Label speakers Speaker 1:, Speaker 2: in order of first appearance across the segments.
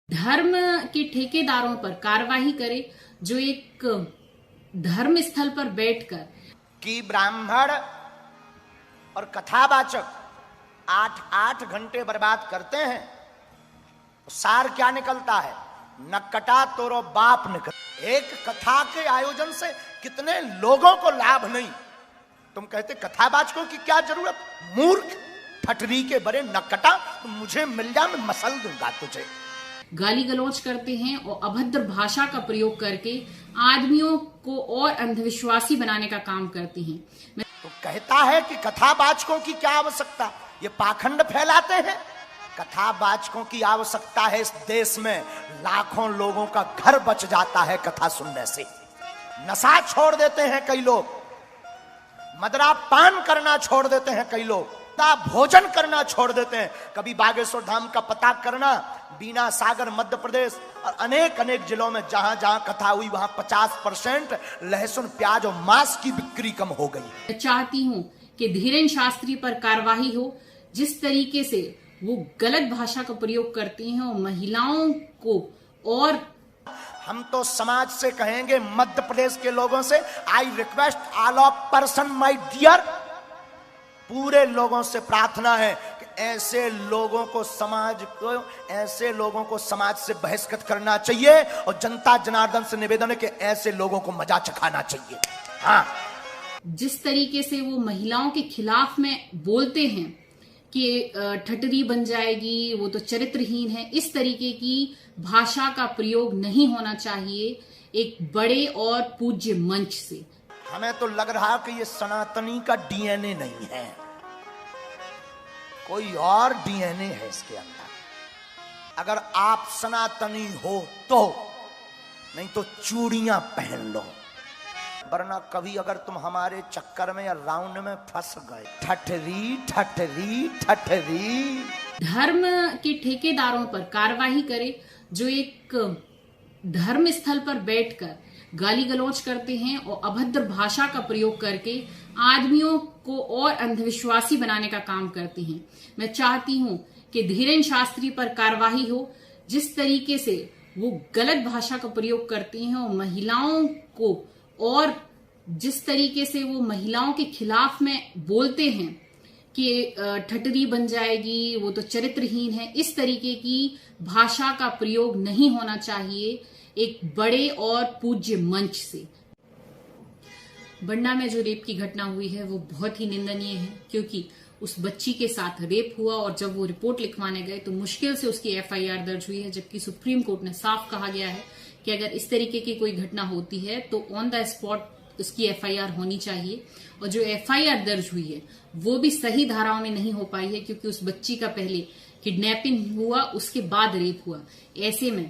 Speaker 1: धर्म के ठेकेदारों पर कार्रवाई करे जो एक धर्म स्थल पर बैठकर
Speaker 2: कि ब्राह्मण और कथावाचक 8 घंटे बर्बाद करते हैं, सार क्या निकलता है? न कटा तोरो बाप निकल। एक कथा के आयोजन से कितने लोगों को लाभ नहीं। तुम कहते कथावाचकों की क्या जरूरत? मूर्ख ठटरी के बड़े न कटा, तुम मुझे मिल जा, मैं मसल दूंगा तुझे।
Speaker 1: गाली गलौज करते हैं और अभद्र भाषा का प्रयोग करके आदमियों को और अंधविश्वासी बनाने का काम करते हैं।
Speaker 2: तो कहता है कि कथावाचकों की क्या आवश्यकता? ये पाखंड फैलाते हैं। कथावाचकों की आवश्यकता है। इस देश में लाखों लोगों का घर बच जाता है कथा सुनने से। नशा छोड़ देते हैं कई लोग, मदरा पान करना छोड़ देते हैं कई लोग, भोजन करना छोड़ देते हैं। कभी बागेश्वर धाम का पता करना, बीना सागर मध्य प्रदेश और अनेक जिलों में जहां जहां कथा हुई वहां 50% लहसुन प्याज और मांस की बिक्री कम हो गई।
Speaker 1: मैं चाहती हूं कि धीरेन्द्र शास्त्री पर कार्रवाई हो। जिस तरीके से वो गलत भाषा का प्रयोग करती हैं और महिलाओं को, और
Speaker 2: हम तो समाज से कहेंगे, मध्य प्रदेश के लोगों से, I request all of person my dear, पूरे लोगों से प्रार्थना है कि ऐसे लोगों को समाज से बहिष्कृत करना चाहिए और जनता जनार्दन से निवेदन है कि ऐसे लोगों को मजा चखाना चाहिए। हाँ,
Speaker 1: जिस तरीके से वो महिलाओं के खिलाफ में बोलते हैं कि ठटरी बन जाएगी, वो तो चरित्रहीन है, इस तरीके की भाषा का प्रयोग नहीं होना चाहिए एक बड़े और पूज्य मंच से।
Speaker 2: हमें तो लग रहा कि ये सनातनी का डीएनए नहीं है, कोई और डीएनए है इसके अंदर। अगर आप सनातनी हो तो, नहीं तो चूड़ियां पहन लो, वरना कभी अगर तुम हमारे चक्कर में या राउंड में फंस गए, ठठरी ठठरी ठठरी।
Speaker 1: धर्म के ठेकेदारों पर कार्रवाई करे जो एक धर्म स्थल पर बैठकर गाली गलौज करते हैं और अभद्र भाषा का प्रयोग करके आदमियों को और अंधविश्वासी बनाने का काम करते हैं। मैं चाहती हूं कि धीरेन्द्र शास्त्री पर कार्रवाई हो। जिस तरीके से वो गलत भाषा का प्रयोग करती हैं और महिलाओं को, और जिस तरीके से वो महिलाओं के खिलाफ में बोलते हैं कि ठटरी बन जाएगी, वो तो चरित्रहीन है, इस तरीके की भाषा का प्रयोग नहीं होना चाहिए एक बड़े और पूज्य मंच से। बंडा में जो रेप की घटना हुई है वो बहुत ही निंदनीय है, क्योंकि उस बच्ची के साथ रेप हुआ और जब वो रिपोर्ट लिखवाने गए तो मुश्किल से उसकी एफआईआर दर्ज हुई है, जबकि सुप्रीम कोर्ट ने साफ कहा गया है कि अगर इस तरीके की कोई घटना होती है तो ऑन द स्पॉट उसकी एफआईआर होनी चाहिए। और जो एफआईआर दर्ज हुई है वो भी सही धाराओं में नहीं हो पाई है, क्योंकि उस बच्ची का पहले किडनैपिंग हुआ, उसके बाद रेप हुआ। ऐसे में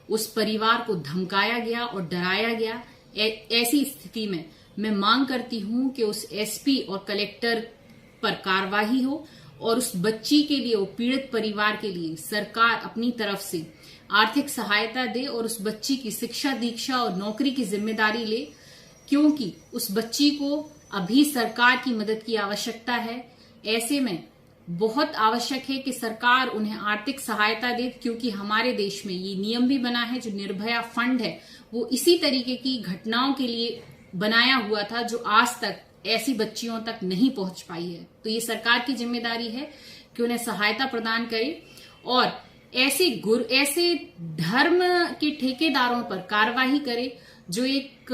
Speaker 1: उस परिवार को धमकाया गया और डराया गया। ऐसी स्थिति में मैं मांग करती हूं कि उस एसपी और कलेक्टर पर कार्रवाई हो और उस बच्ची के लिए, वो पीड़ित परिवार के लिए सरकार अपनी तरफ से आर्थिक सहायता दे और उस बच्ची की शिक्षा दीक्षा और नौकरी की जिम्मेदारी ले, क्योंकि उस बच्ची को अभी सरकार की मदद की आवश्यकता है। ऐसे में बहुत आवश्यक है कि सरकार उन्हें आर्थिक सहायता दे, क्योंकि हमारे देश में ये नियम भी बना है, जो निर्भया फंड है वो इसी तरीके की घटनाओं के लिए बनाया हुआ था जो आज तक ऐसी बच्चियों तक नहीं पहुंच पाई है। तो ये सरकार की जिम्मेदारी है कि उन्हें सहायता प्रदान करे और ऐसे धर्म के ठेकेदारों पर कार्रवाई करे जो एक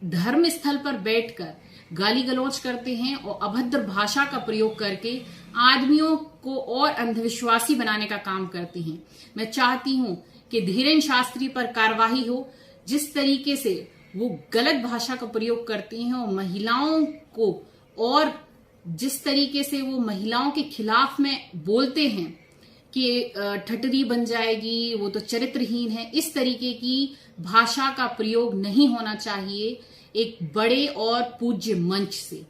Speaker 1: धर्म स्थल पर बैठकर गाली गलौज करते हैं और अभद्र भाषा का प्रयोग करके आदमियों को और अंधविश्वासी बनाने का काम करते हैं। मैं चाहती हूं कि धीरेन्द्र शास्त्री पर कार्रवाई हो। जिस तरीके से वो गलत भाषा का प्रयोग करती हैं और महिलाओं को, और जिस तरीके से वो महिलाओं के खिलाफ में बोलते हैं कि ठटरी बन जाएगी, वो तो चरित्रहीन है, इस तरीके की भाषा का प्रयोग नहीं होना चाहिए एक बड़े और पूज्य मंच से।